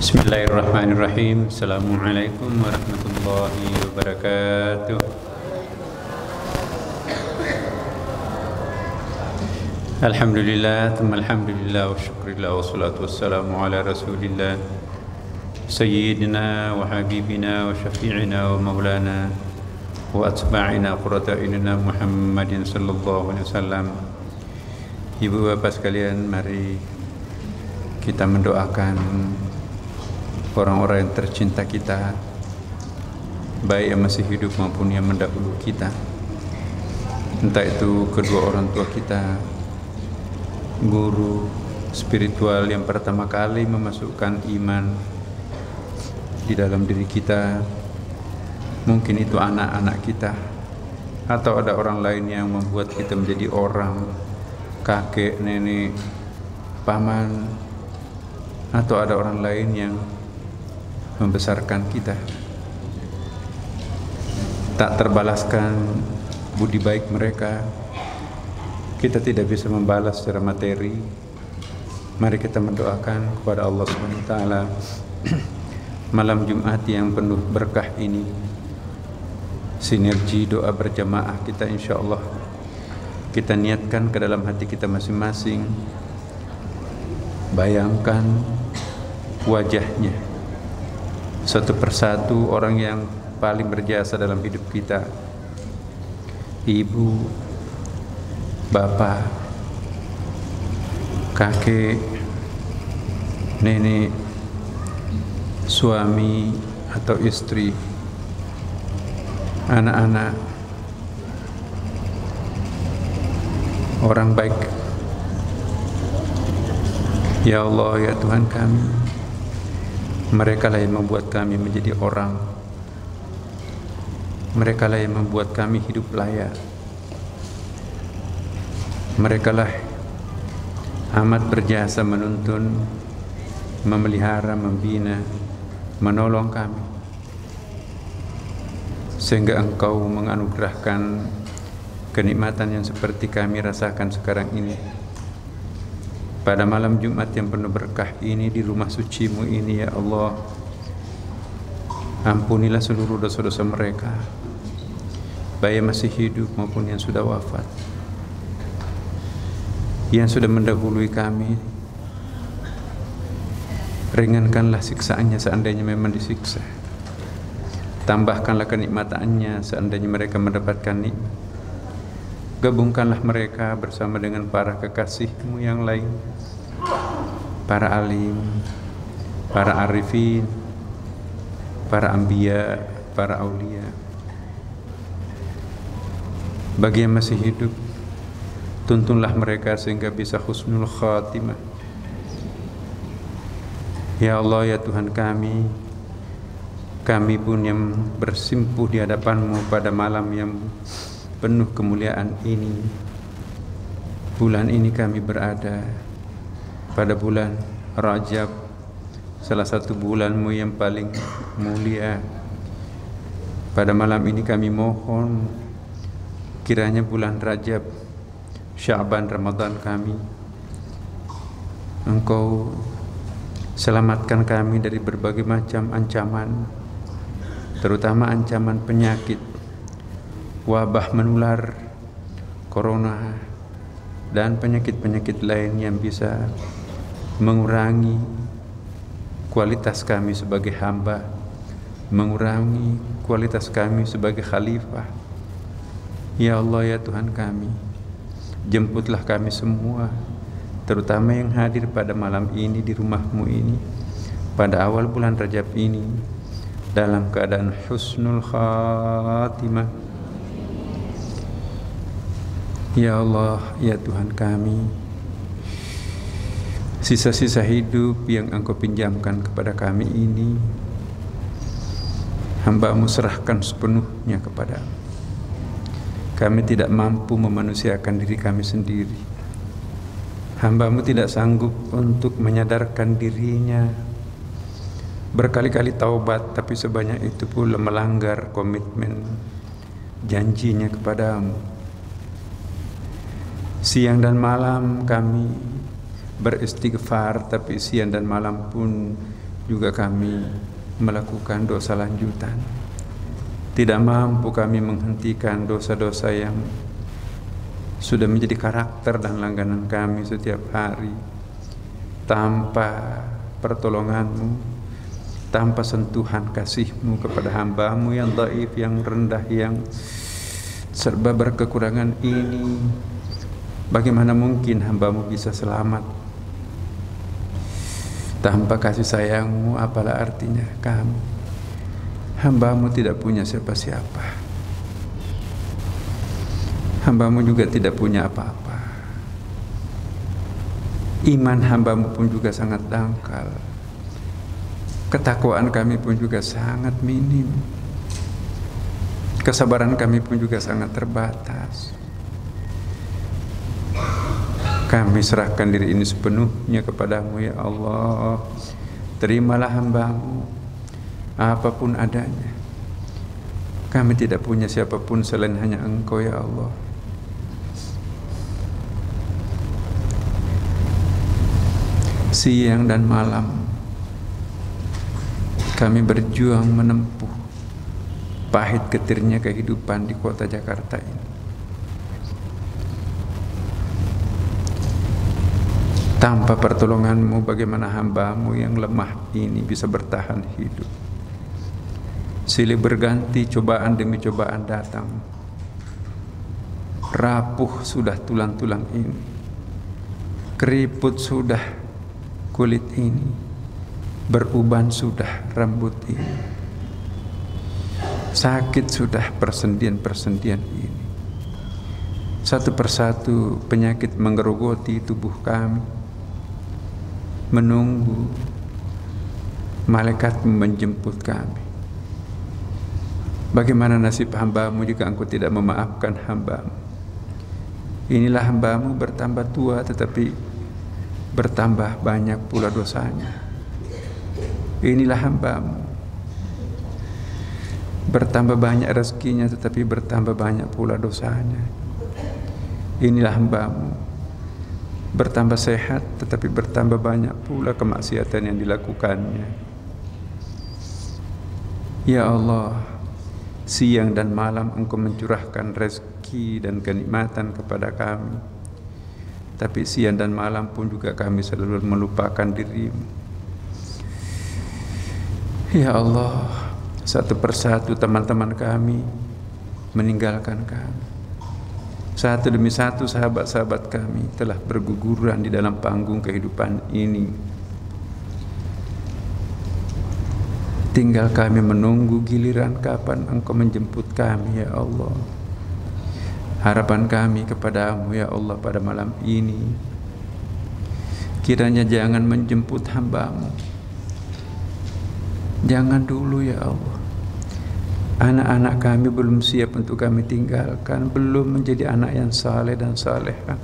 Bismillahirrahmanirrahim. Assalamualaikum warahmatullahi wabarakatuh. Alhamdulillah, alhamdulillah wa syukurillah wa salatu wassalamu ala rasulillah Sayyidina wa habibina wa syafi'ina wa maulana wa atba'ina qurrata a'yunina Muhammadin sallallahu alaihi wasallam. Ibu bapak sekalian, mari kita mendoakan orang-orang yang tercinta kita, baik yang masih hidup maupun yang mendahului kita, entah itu kedua orang tua kita, guru spiritual yang pertama kali memasukkan iman di dalam diri kita, mungkin itu anak-anak kita, atau ada orang lain yang membuat kita menjadi orang, kakek, nenek, paman, atau ada orang lain yang membesarkan kita. Tak terbalaskan budi baik mereka, kita tidak bisa membalas secara materi. Mari kita mendoakan kepada Allah SWT malam Jumat yang penuh berkah ini, sinergi doa berjamaah kita, insya Allah kita niatkan ke dalam hati kita masing-masing. Bayangkan wajahnya satu persatu orang yang paling berjasa dalam hidup kita, ibu, bapak, kakek, nenek, suami atau istri, anak-anak, orang baik. Ya Allah, ya Tuhan kami, mereka lah yang membuat kami menjadi orang. Mereka lah yang membuat kami hidup layak. Mereka lah amat berjasa menuntun, memelihara, membina, menolong kami, sehingga Engkau menganugerahkan kenikmatan yang seperti kami rasakan sekarang ini. Pada malam Jumat yang penuh berkah ini, di rumah suci-Mu ini, ya Allah, ampunilah seluruh dosa-dosa mereka, baik yang masih hidup maupun yang sudah wafat, yang sudah mendahului kami. Ringankanlah siksaannya seandainya memang disiksa, tambahkanlah kenikmatannya seandainya mereka mendapatkan nikmat. Gabungkanlah mereka bersama dengan para kekasih-Mu yang lain, para alim, para arifin, para anbiya, para aulia. Bagi yang masih hidup, tuntunlah mereka sehingga bisa husnul khatimah. Ya Allah, ya Tuhan kami, kami pun yang bersimpuh di hadapan-Mu pada malam yang penuh kemuliaan ini. Bulan ini kami berada pada bulan Rajab, salah satu bulan-Mu yang paling mulia. Pada malam ini kami mohon kiranya bulan Rajab, Sya'ban, Ramadan kami, Engkau selamatkan kami dari berbagai macam ancaman, terutama ancaman penyakit, wabah menular, corona, dan penyakit-penyakit lain yang bisa mengurangi kualitas kami sebagai hamba, mengurangi kualitas kami sebagai khalifah. Ya Allah, ya Tuhan kami, jemputlah kami semua, terutama yang hadir pada malam ini di rumah-Mu ini, pada awal bulan Rajab ini, dalam keadaan husnul khatimah. Ya Allah, ya Tuhan kami, sisa-sisa hidup yang Engkau pinjamkan kepada kami ini, hamba-Mu serahkan sepenuhnya kepada-Mu. Kami tidak mampu memanusiakan diri kami sendiri. Hamba-Mu tidak sanggup untuk menyadarkan dirinya, berkali-kali taubat, tapi sebanyak itu pula melanggar komitmen janjinya kepada-Mu. Siang dan malam kami beristighfar, tapi siang dan malam pun juga kami melakukan dosa lanjutan. Tidak mampu kami menghentikan dosa-dosa yang sudah menjadi karakter dan langganan kami setiap hari. Tanpa pertolongan-Mu, tanpa sentuhan kasih-Mu kepada hamba-Mu yang dhaif, yang rendah, yang serba berkekurangan ini, bagaimana mungkin hamba-Mu bisa selamat? Tanpa kasih sayang-Mu, apalah artinya kami? Hamba-Mu tidak punya siapa-siapa. Hamba-Mu juga tidak punya apa-apa. Iman hamba-Mu pun juga sangat dangkal. Ketakwaan kami pun juga sangat minim. Kesabaran kami pun juga sangat terbatas. Kami serahkan diri ini sepenuhnya kepada-Mu ya Allah. Terimalah hamba-Mu apapun adanya. Kami tidak punya siapapun selain hanya Engkau ya Allah. Siang dan malam kami berjuang menempuh pahit getirnya kehidupan di kota Jakarta ini. Tanpa pertolongan-Mu, bagaimana hamba-Mu yang lemah ini bisa bertahan hidup? Silih berganti cobaan demi cobaan datang. Rapuh sudah tulang-tulang ini, keriput sudah kulit ini, beruban sudah rambut ini, sakit sudah persendian-persendian ini. Satu persatu penyakit menggerogoti tubuh kami, menunggu malaikat menjemput kami. Bagaimana nasib hamba-Mu jika Engkau tidak memaafkan hamba-Mu? Inilah hamba-Mu bertambah tua tetapi bertambah banyak pula dosanya. Inilah hamba-Mu bertambah banyak rezekinya tetapi bertambah banyak pula dosanya. Inilah hamba-Mu bertambah sehat tetapi bertambah banyak pula kemaksiatan yang dilakukannya. Ya Allah, siang dan malam Engkau mencurahkan rezeki dan kenikmatan kepada kami, tapi siang dan malam pun juga kami selalu melupakan diri-Mu. Ya Allah, satu persatu teman-teman kami meninggalkan kami. Satu demi satu sahabat-sahabat kami telah berguguran di dalam panggung kehidupan ini. Tinggal kami menunggu giliran kapan Engkau menjemput kami ya Allah. Harapan kami kepada-Mu ya Allah pada malam ini, kiranya jangan menjemput hamba-Mu. Jangan dulu ya Allah. Anak-anak kami belum siap untuk kami tinggalkan, belum menjadi anak yang saleh dan salehah.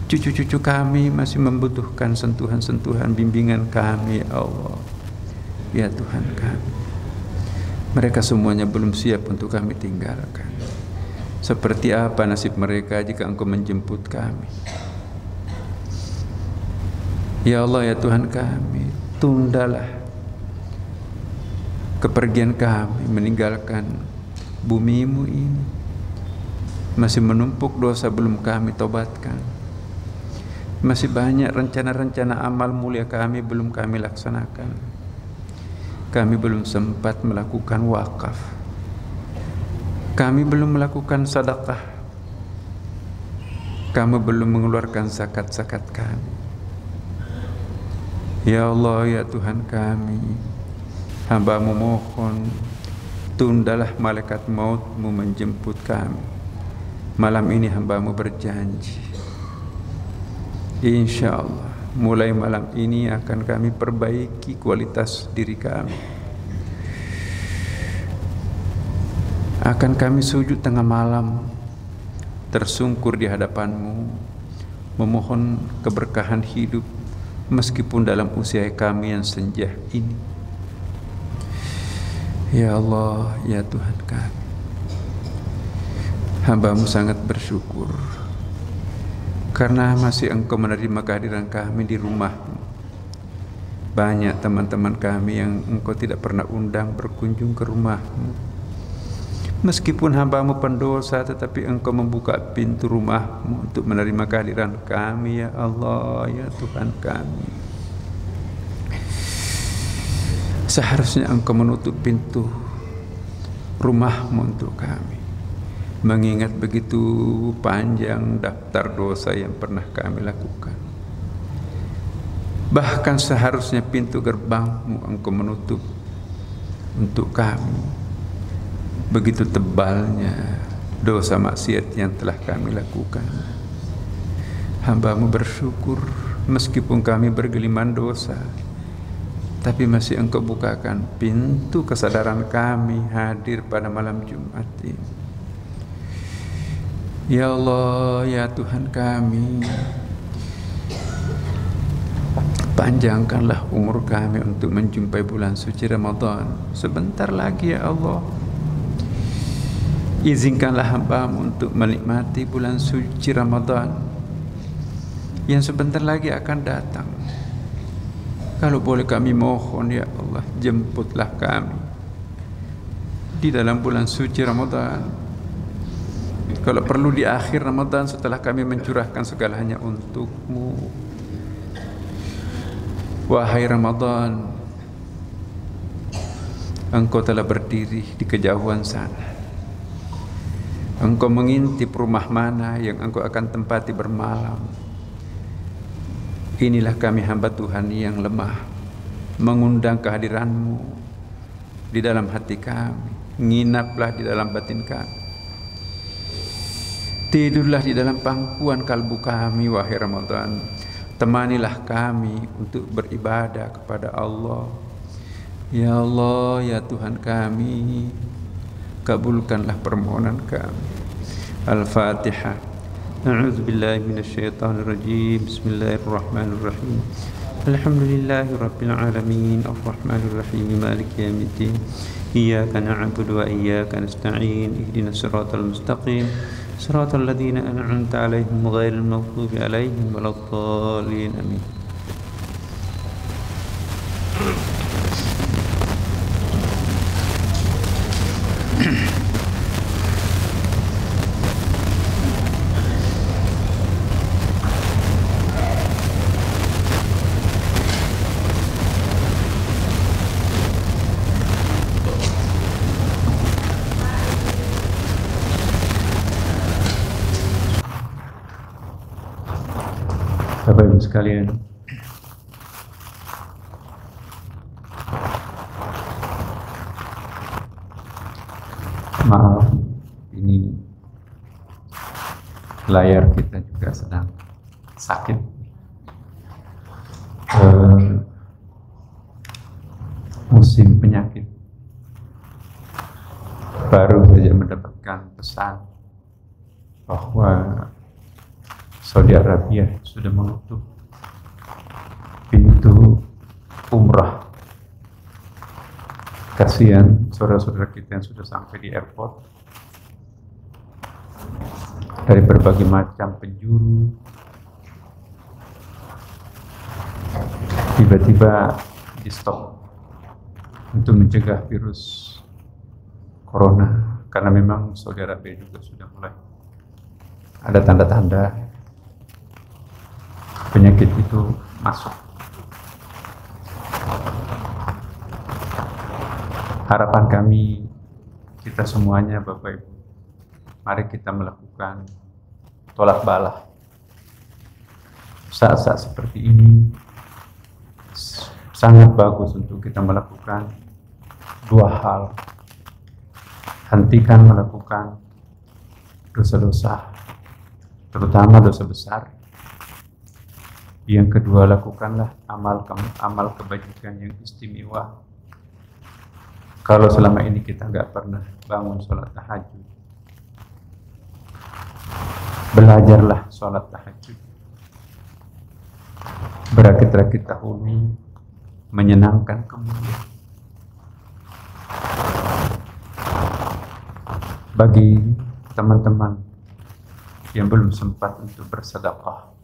Cucu-cucu kami masih membutuhkan sentuhan-sentuhan bimbingan kami ya Allah. Ya Tuhan kami, mereka semuanya belum siap untuk kami tinggalkan. Seperti apa nasib mereka jika Engkau menjemput kami? Ya Allah ya Tuhan kami, tundalah kepergian kami meninggalkan bumi-Mu ini. Masih menumpuk dosa belum kami tobatkan. Masih banyak rencana-rencana amal mulia kami belum kami laksanakan. Kami belum sempat melakukan wakaf. Kami belum melakukan sedekah. Kami belum mengeluarkan zakat-zakat kami. Ya Allah ya Tuhan kami, hamba-Mu mohon, tundalah malaikat maut-Mu menjemput kami. Malam ini hamba-Mu berjanji, insya Allah mulai malam ini akan kami perbaiki kualitas diri kami. Akan kami sujud tengah malam, tersungkur di hadapan-Mu, memohon keberkahan hidup meskipun dalam usia kami yang senja ini. Ya Allah, ya Tuhan kami, hamba-Mu sangat bersyukur karena masih Engkau menerima kehadiran kami di rumah-Mu. Banyak teman-teman kami yang engkau tidak pernah undang berkunjung ke rumahmu. Meskipun hamba-Mu pendosa, tetapi engkau membuka pintu rumah-Mu untuk menerima kehadiran kami, ya Allah, ya Tuhan kami. Seharusnya engkau menutup pintu rumah-Mu untuk kami, mengingat begitu panjang daftar dosa yang pernah kami lakukan. Bahkan seharusnya pintu gerbang-Mu engkau menutup untuk kami. Begitu tebalnya dosa maksiat yang telah kami lakukan. Hamba-Mu bersyukur meskipun kami bergeliman dosa, tapi masih engkau bukakan pintu kesadaran kami hadir pada malam Jumat ini. Ya Allah, ya Tuhan kami, panjangkanlah umur kami untuk menjumpai bulan suci Ramadan. Sebentar lagi ya Allah. Izinkanlah hamba-Mu untuk menikmati bulan suci Ramadan yang sebentar lagi akan datang. Kalau boleh kami mohon ya Allah, jemputlah kami di dalam bulan suci Ramadan. Kalau perlu di akhir Ramadan setelah kami mencurahkan segalanya untuk-Mu. Wahai Ramadan, engkau telah berdiri di kejauhan sana. Engkau mengintip rumah mana yang engkau akan tempati bermalam. Inilah kami hamba Tuhan yang lemah, mengundang kehadiran-Mu di dalam hati kami. Nginaplah di dalam batin kami. Tidurlah di dalam pangkuan kalbu kami, wahai Ramadan. Temanilah kami untuk beribadah kepada Allah. Ya Allah, ya Tuhan kami, kabulkanlah permohonan kami. Al-Fatihah. A'udzubillahi minasyaitonirrajim. Bismillahirrahmanirrahim. Alhamdulillahi rabbil alamin, arrahmanir rahim, maliki yaumiddin. Iyyaka na'budu wa iyyaka nasta'in. Ihdinas siratal mustaqim. Siratal ladzina an'amta 'alaihim ghairil maghdubi 'alaihim waladdallin. Amin. Bapak Ibu sekalian, maaf, ini layar kita juga sedang sakit. Musim penyakit. Baru saja mendapatkan pesan bahwa Saudi Arabia sudah menutup pintu umrah. Kasihan saudara-saudara kita yang sudah sampai di airport dari berbagai macam penjuru, tiba-tiba di stop untuk mencegah virus corona, karena memang Saudi Arabia juga sudah mulai ada tanda-tanda penyakit itu masuk. Harapan kami, kita semuanya Bapak Ibu, mari kita melakukan tolak bala. Saat-saat seperti ini sangat bagus untuk kita melakukan dua hal. Hentikan melakukan dosa-dosa, terutama dosa besar. Yang kedua, lakukanlah amal kebajikan yang istimewa. Kalau selama ini kita nggak pernah bangun sholat tahajud, belajarlah sholat tahajud. Berakit-rakit dahulu, menyenangkan kemudian. Bagi teman-teman yang belum sempat untuk bersedekah,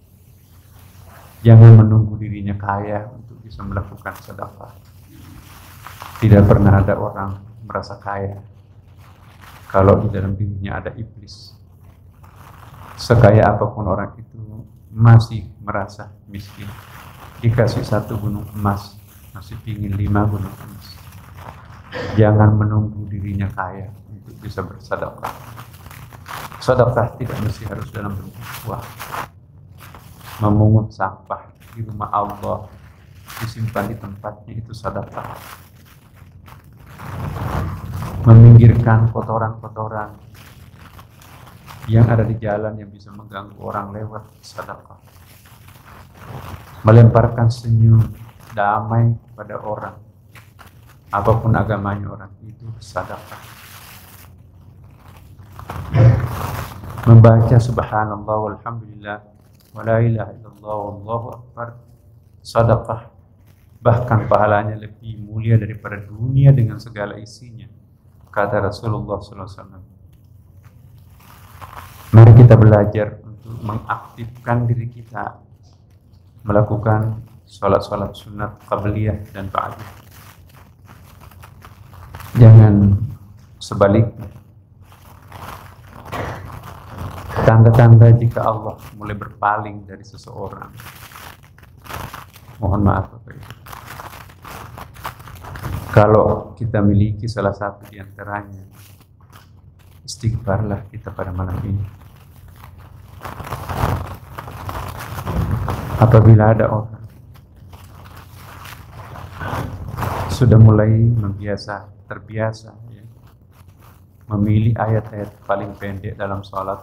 jangan menunggu dirinya kaya untuk bisa melakukan sedekah. Tidak pernah ada orang merasa kaya kalau di dalam dirinya ada iblis. Sekaya apapun orang itu masih merasa miskin. Dikasih 1 gunung emas, masih ingin 5 gunung emas. Jangan menunggu dirinya kaya untuk bisa bersedekah. Sedekah tidak mesti harus dalam bentuk uang. Memungut sampah di rumah Allah, disimpan di tempatnya, itu sedekah. Meminggirkan kotoran-kotoran yang ada di jalan yang bisa mengganggu orang lewat, sedekah. Melemparkan senyum damai pada orang, apapun agamanya orang itu, sedekah. Membaca subhanallah walhamdulillah wala ilaha illallah wallahu akbar, sedekah. Bahkan pahalanya lebih mulia daripada dunia dengan segala isinya, kata Rasulullah SAW. Mari kita belajar untuk mengaktifkan diri kita melakukan sholat-sholat sunat qabliyah dan ba'diyah. Jangan sebaliknya. Tanda-tanda jika Allah mulai berpaling dari seseorang, mohon maaf Bapak Ibu, kalau kita miliki salah satu di antaranya, istighfarlah kita pada malam ini. Apabila ada orang sudah mulai terbiasa ya, memilih ayat-ayat paling pendek dalam sholat,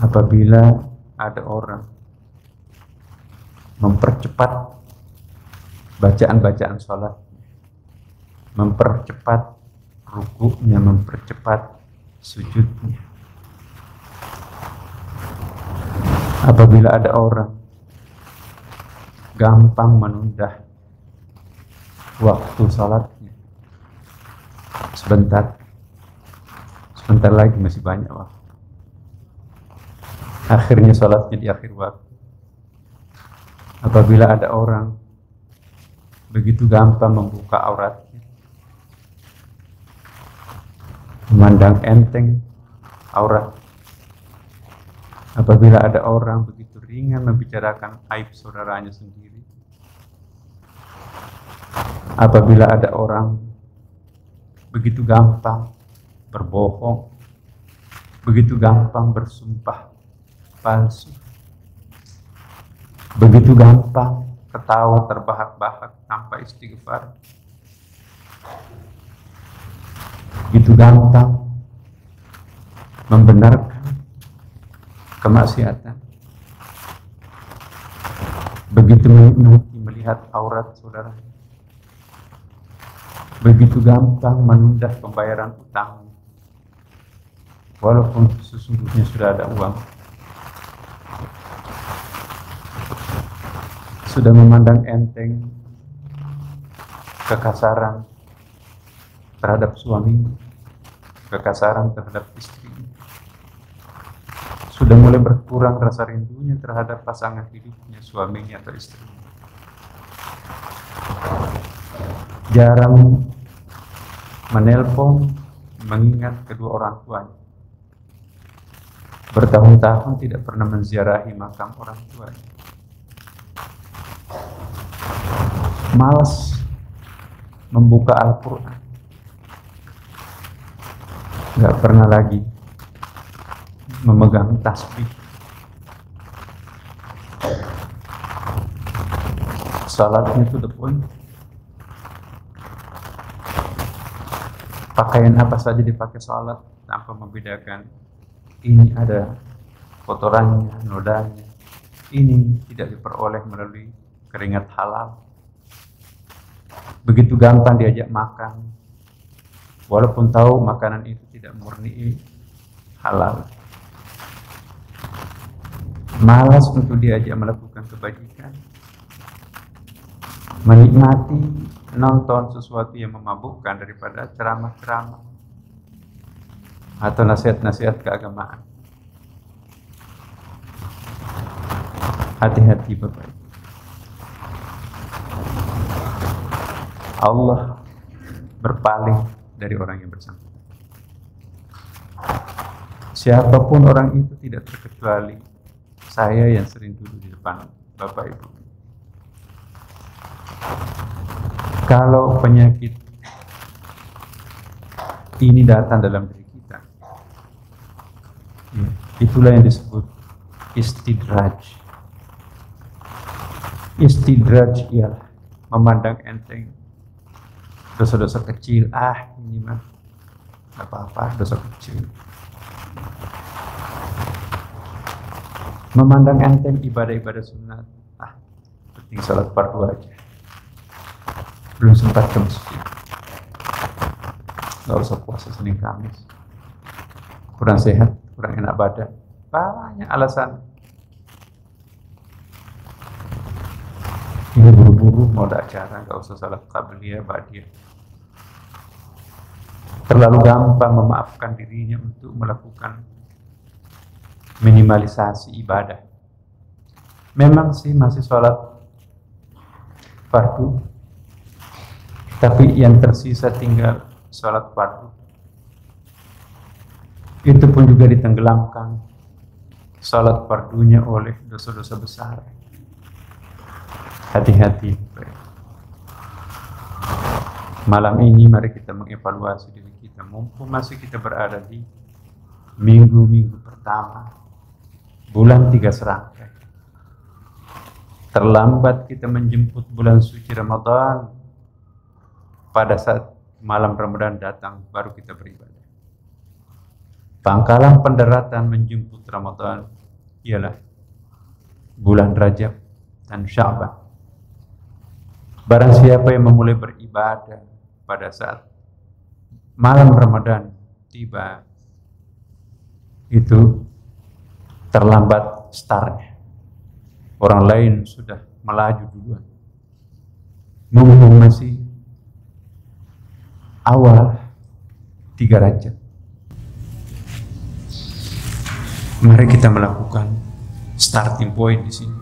apabila ada orang mempercepat bacaan-bacaan sholat, mempercepat rukuknya, mempercepat sujudnya, apabila ada orang gampang menunda waktu sholatnya, sebentar lagi masih banyak waktu, akhirnya sholatnya di akhir waktu. Apabila ada orang begitu gampang membuka auratnya, memandang enteng aurat. Apabila ada orang begitu ringan membicarakan aib saudaranya sendiri. Apabila ada orang begitu gampang berbohong, begitu gampang bersumpah palsu, begitu gampang ketawa terbahak-bahak tanpa istighfar, begitu gampang membenarkan kemaksiatan, begitu menikmati melihat aurat saudara, begitu gampang menunda pembayaran utang walaupun sesungguhnya sudah ada uang, sudah memandang enteng kekasaran terhadap suami, kekasaran terhadap istri, sudah mulai berkurang rasa rindunya terhadap pasangan hidupnya, suaminya atau istrinya, jarang menelpon mengingat kedua orang tuanya, bertahun-tahun tidak pernah menziarahi makam orang tuanya, malas membuka Al-Quran, nggak pernah lagi memegang tasbih, salatnya to the point, pakaian apa saja dipakai salat tanpa membedakan ini ada kotorannya, nodanya, ini tidak diperoleh melalui keringat halal. Begitu gampang diajak makan, walaupun tahu makanan itu tidak murni halal. Malas untuk diajak melakukan kebajikan, menikmati nonton sesuatu yang memabukkan daripada ceramah-ceramah atau nasihat-nasihat keagamaan. Hati-hati Bapak. Allah berpaling dari orang yang bersangkutan. Siapapun orang itu, tidak terkecuali saya yang sering duduk di depan Bapak Ibu. Kalau penyakit ini datang dalam diri kita, itulah yang disebut istidraj. Istidraj ialah memandang enteng dosa-dosa kecil. Ini mah apa-apa, dosa kecil. Memandang enteng ibadah-ibadah sunat. Penting salat fardu aja, belum sempat ke masjid, nggak usah puasa Senin Kamis, kurang sehat, kurang enak badan, banyak alasan. Ini buru-buru mau ada acara, nggak usah salat qabliyah, ba'diyah. Terlalu gampang memaafkan dirinya untuk melakukan minimalisasi ibadah. Memang sih masih sholat fardu, tapi yang tersisa tinggal sholat fardu. Itu pun juga ditenggelamkan sholat fardunya oleh dosa-dosa besar. Hati-hati. Malam ini mari kita mengevaluasi diri kita, mumpung masih kita berada di minggu-minggu pertama bulan 3 serangkai. Terlambat kita menjemput bulan suci Ramadan. Pada saat malam Ramadan datang baru kita beribadah. Pangkalan pendaratan menjemput Ramadan ialah bulan Rajab dan Sya'ban. Barang siapa yang memulai beribadah pada saat malam Ramadan tiba, itu terlambat startnya. Orang lain sudah melaju duluan. Mumpung masih awal 3 Rajab. Mari kita melakukan starting point di sini.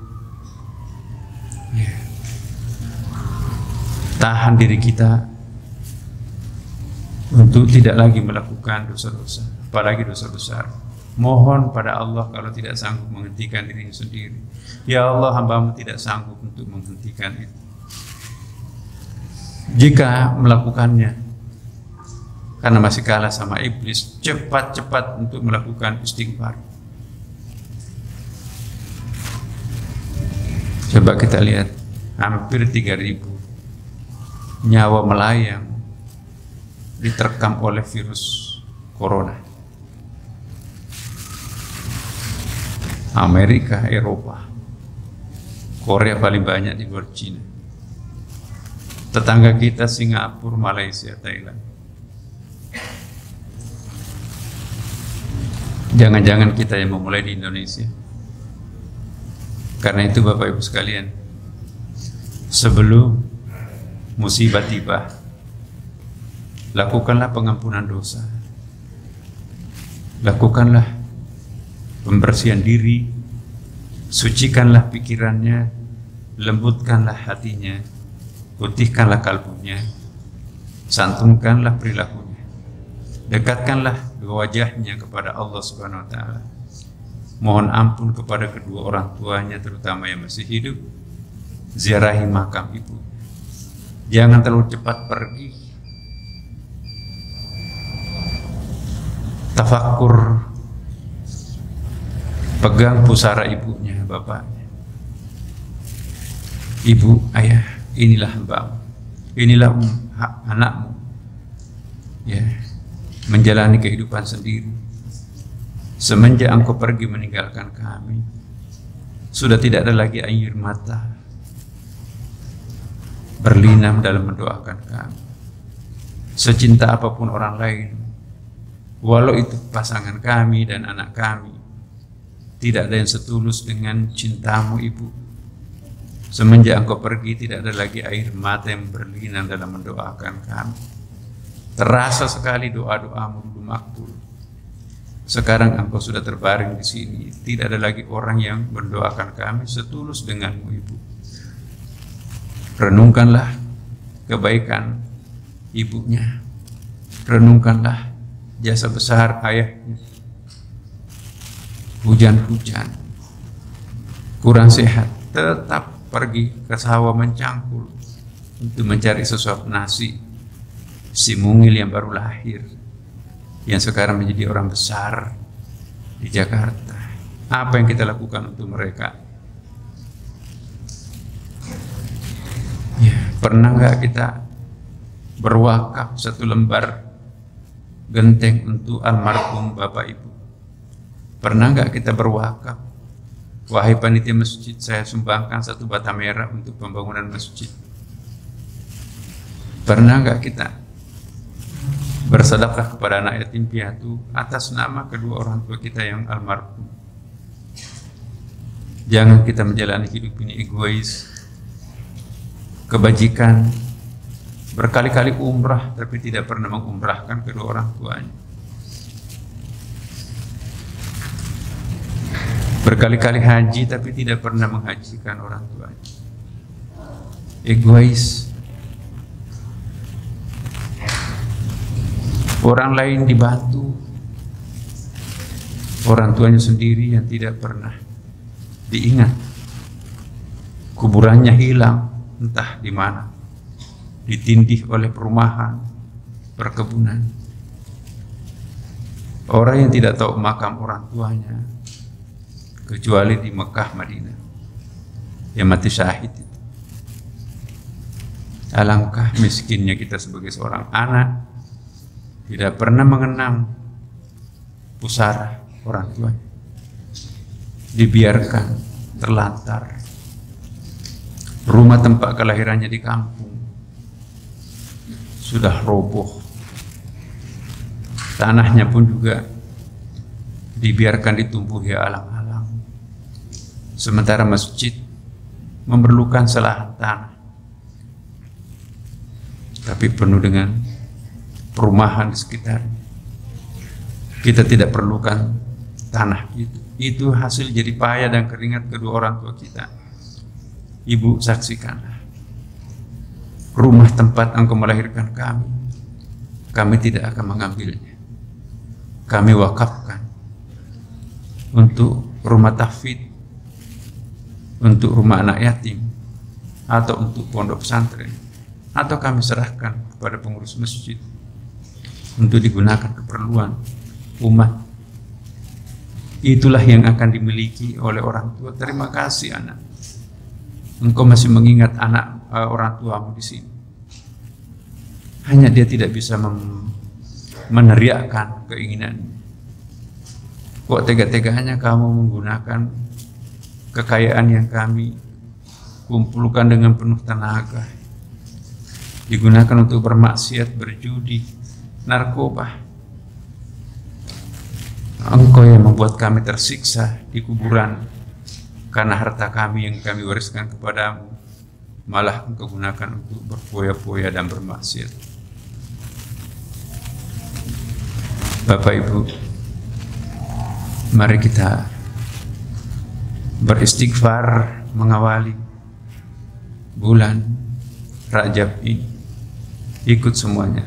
Tahan diri kita untuk tidak lagi melakukan dosa-dosa, apalagi dosa besar. Mohon pada Allah kalau tidak sanggup menghentikan dirinya sendiri. Ya Allah, hamba-Mu tidak sanggup untuk menghentikan itu. Jika melakukannya karena masih kalah sama iblis, cepat-cepat untuk melakukan istighfar. Coba kita lihat, hampir 3.000 nyawa melayang diterkam oleh virus corona. Amerika, Eropa, Korea paling banyak di luar Cina. Tetangga kita Singapura, Malaysia, Thailand. Jangan-jangan kita yang memulai di Indonesia. Karena itu Bapak Ibu sekalian, sebelum musibah tiba, lakukanlah pengampunan dosa, lakukanlah pembersihan diri, sucikanlah pikirannya, lembutkanlah hatinya, putihkanlah kalbunya, santunkanlah perilakunya, dekatkanlah wajahnya kepada Allah Subhanahu wa Ta'ala. Mohon ampun kepada kedua orang tuanya, terutama yang masih hidup. Ziarahi makam ibu. Jangan terlalu cepat pergi. Tafakkur, pegang pusara ibunya, bapaknya. Ibu, ayah, inilah hambamu, inilah anakmu, ya, menjalani kehidupan sendiri. Semenjak engkau pergi meninggalkan kami, sudah tidak ada lagi air mata berlinang dalam mendoakan kami. Secinta apapun orang lain, walau itu pasangan kami dan anak kami, tidak ada yang setulus dengan cintamu ibu. Semenjak engkau pergi, tidak ada lagi air mata yang berlinang dalam mendoakan kami. Terasa sekali doa-doamu dulu makbul. Sekarang Engkau sudah terbaring di sini. Tidak ada lagi orang yang mendoakan kami setulus denganmu, Ibu. Renungkanlah kebaikan ibunya. Renungkanlah jasa besar ayahnya. Hujan-hujan, kurang sehat, tetap pergi ke sawah mencangkul untuk mencari sesuap nasi. Si mungil yang baru lahir, yang sekarang menjadi orang besar di Jakarta. Apa yang kita lakukan untuk mereka? Ya, pernah nggak kita berwakaf 1 lembar genteng untuk almarhum Bapak Ibu? Pernah nggak kita berwakaf, wahai panitia masjid, saya sumbangkan 1 bata merah untuk pembangunan masjid? Pernah nggak kita bersedekah kepada anak yatim piatu atas nama kedua orang tua kita yang almarhum? Jangan kita menjalani hidup ini egois, kebajikan, berkali-kali umrah tapi tidak pernah mengumrahkan kedua orang tuanya, berkali-kali haji tapi tidak pernah menghajikan orang tuanya. Egois. Orang lain dibantu, orang tuanya sendiri yang tidak pernah diingat. Kuburannya hilang entah di mana, ditindih oleh perumahan, perkebunan. Orang yang tidak tahu makam orang tuanya kecuali di Mekah, Madinah, yang mati syahid itu. Alangkah miskinnya kita sebagai seorang anak, tidak pernah mengenang pusara orang tuanya, dibiarkan terlantar. Rumah tempat kelahirannya di kampung sudah roboh, tanahnya pun juga dibiarkan ditumbuhi alang-alang, sementara masjid memerlukan selahan tanah, tapi penuh dengan perumahan di sekitarnya. Kita tidak perlukan tanah itu hasil jerih payah dan keringat kedua orang tua kita. Ibu, saksikanlah, rumah tempat engkau melahirkan kami tidak akan mengambilnya. Kami wakafkan untuk rumah tahfidz, untuk rumah anak yatim, atau untuk pondok pesantren, atau kami serahkan kepada pengurus masjid untuk digunakan keperluan umat. Itulah yang akan dimiliki oleh orang tua. Terima kasih anak, engkau masih mengingat anak orang tuamu di sini. Hanya dia tidak bisa meneriakkan keinginannya. Kok tega-teganya kamu menggunakan kekayaan yang kami kumpulkan dengan penuh tenaga, digunakan untuk bermaksiat, berjudi, narkoba. Engkau yang membuat kami tersiksa di kuburan karena harta kami yang kami wariskan kepadamu, malah engkau gunakan untuk berfoya-foya dan bermaksiat. Bapak Ibu, mari kita beristighfar mengawali bulan Rajab ini. Ikut semuanya.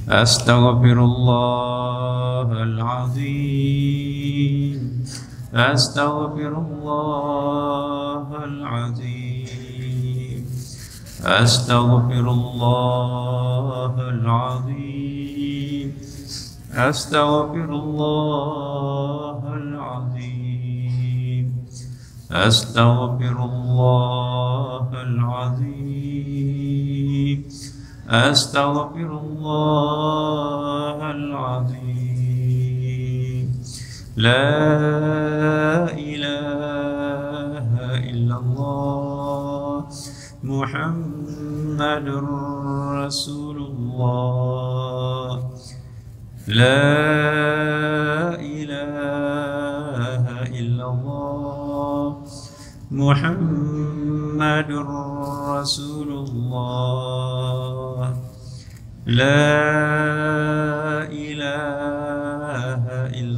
Astaghfirullahaladzim, astaghfirullahaladzim, astaghfirullahaladzim, astaghfirullahaladzim, astaghfirullahaladzim, astaghfirullahaladzim. La ilaha illallah Muhammadur Rasulullah. La ilaha illallah Muhammadur Rasulullah. La ilaha illallah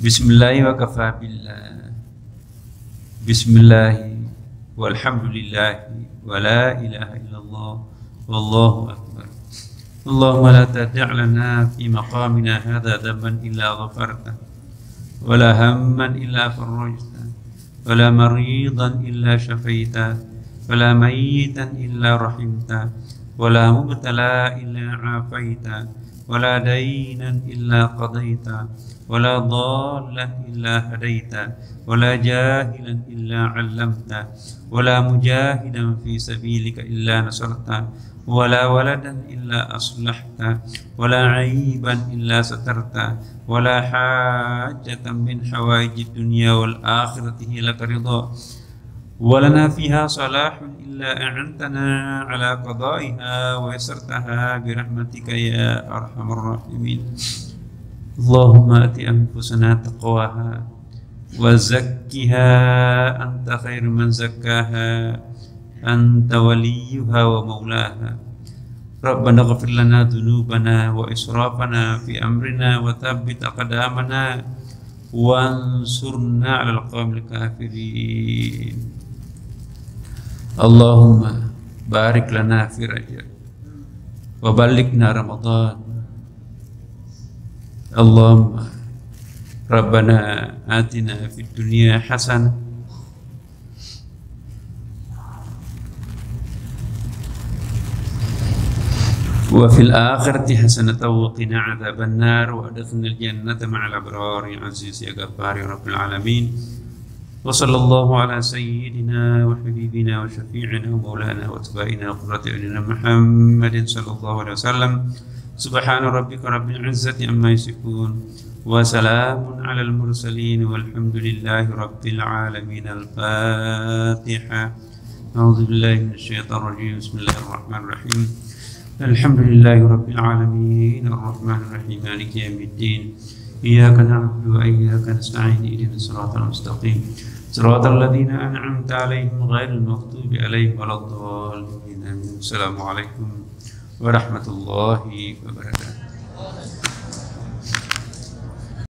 Bismillah wa kafa billah. Bismillah walhamdulillah wa la ilaha illallah wallahu akbar. Allahumma la tad'a lana fi maqamina hadha dhanban illa ghafarta wa la hamman illa farajta wa la maridan illa shafaita wa la mayyitan illa rahimta wa la mubtala illa afaita wa la daynan illa qadaita wa la dhallan illa hadaita wa la jahilan illa 'allamta wa la mujahidan fi sabilika illa nasarta wa la waladan illa aslahta wa la 'aiban illa satarta wa la hajatan min hawaijid dunya wal akhirati laka ridha wa lana fiha salahun illa a'antana ala qada'iha wa yasartaha bi rahmatika ya arhamar rahimin. Allahumma ati anfusana taqwaha wa zakkiha anta khairu man zakkaha anta waliyuha wa maulaha. Rabbana ighfir lana dhunubana wa israfana fi amrina wa thabbit aqdamana wansurna 'alal qawmil kafirin. Allahumma barik lana fi Rajab wa ballighna Ramadan. Allahumma Rabbana atina fid dunya hasanah wa fil akhirati hasanatan wa qina adzaban nar wa adkhilnal jannata ma'al abrar ya aziz ya ghaffar ya rabbil alamin. Wa sallallahu ala sayyidina wa habibina wa syafi'ina wa maulana wa tabaina wa qurrati a'yunina Muhammadin sallallahu alaihi wasallam. Subhana rabbika rabbil izzati amma yasifun wa salamun alal mursalin walhamdulillahi rabbil alamin. Al-Fatiha. A'udzu billahi minasyaitonir rajim. Bismillahirrahmanirrahim. Alhamdulillahi rabbil alamin arrahmanir rahim maliki yaumiddin. Iyyaka na'budu wa iyyaka nasta'in ihdinas siratal mustaqim siratal ladzina an'amta 'alaihim ghairil maghdubi 'alaihim waladdallin. Assalamualaikum warahmatullahi wabarakatuh.